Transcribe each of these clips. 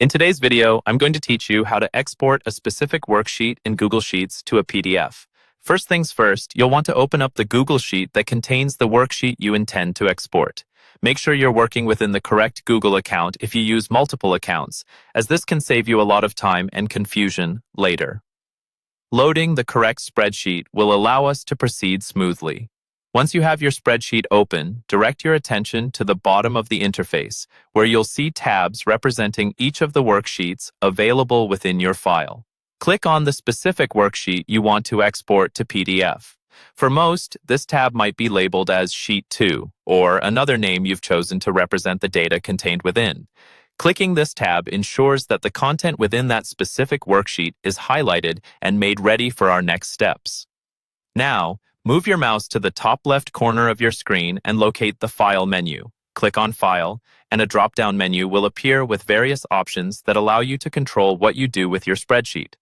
In today's video, I'm going to teach you how to export a specific worksheet in Google Sheets to a PDF. First things first, you'll want to open up the Google Sheet that contains the worksheet you intend to export. Make sure you're working within the correct Google account if you use multiple accounts, as this can save you a lot of time and confusion later. Loading the correct spreadsheet will allow us to proceed smoothly. Once you have your spreadsheet open, direct your attention to the bottom of the interface, where you'll see tabs representing each of the worksheets available within your file. Click on the specific worksheet you want to export to PDF. For most, this tab might be labeled as Sheet 2, or another name you've chosen to represent the data contained within. Clicking this tab ensures that the content within that specific worksheet is highlighted and made ready for our next steps. Now, move your mouse to the top left corner of your screen and locate the File menu. Click on File, and a drop-down menu will appear with various options that allow you to control what you do with your spreadsheet.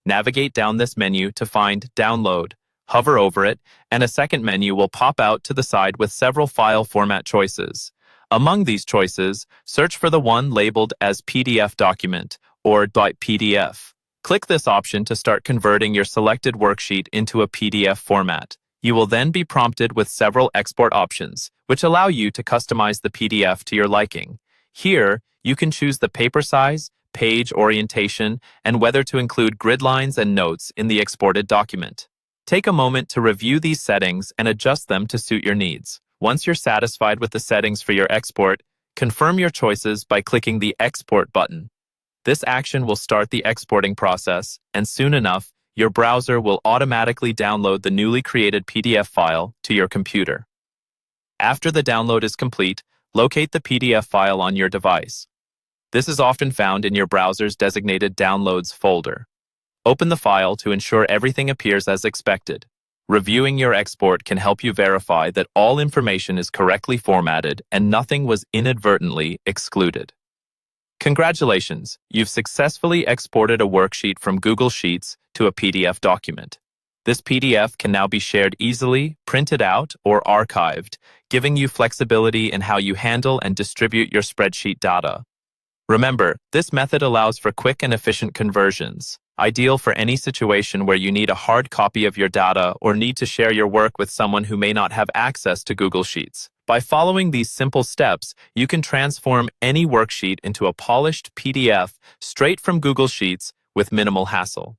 Navigate down this menu to find Download, hover over it, and a second menu will pop out to the side with several file format choices. Among these choices, search for the one labeled as PDF document or .pdf. Click this option to start converting your selected worksheet into a PDF format. You will then be prompted with several export options, which allow you to customize the PDF to your liking. Here, you can choose the paper size, page orientation, and whether to include grid lines and notes in the exported document. Take a moment to review these settings and adjust them to suit your needs. Once you're satisfied with the settings for your export, confirm your choices by clicking the Export button. This action will start the exporting process, and soon enough, your browser will automatically download the newly created PDF file to your computer. After the download is complete, locate the PDF file on your device. This is often found in your browser's designated Downloads folder. Open the file to ensure everything appears as expected. Reviewing your export can help you verify that all information is correctly formatted and nothing was inadvertently excluded. Congratulations, you've successfully exported a worksheet from Google Sheets to a PDF document. This PDF can now be shared easily, printed out, or archived, giving you flexibility in how you handle and distribute your spreadsheet data. Remember, this method allows for quick and efficient conversions, ideal for any situation where you need a hard copy of your data or need to share your work with someone who may not have access to Google Sheets. By following these simple steps, you can transform any worksheet into a polished PDF straight from Google Sheets with minimal hassle.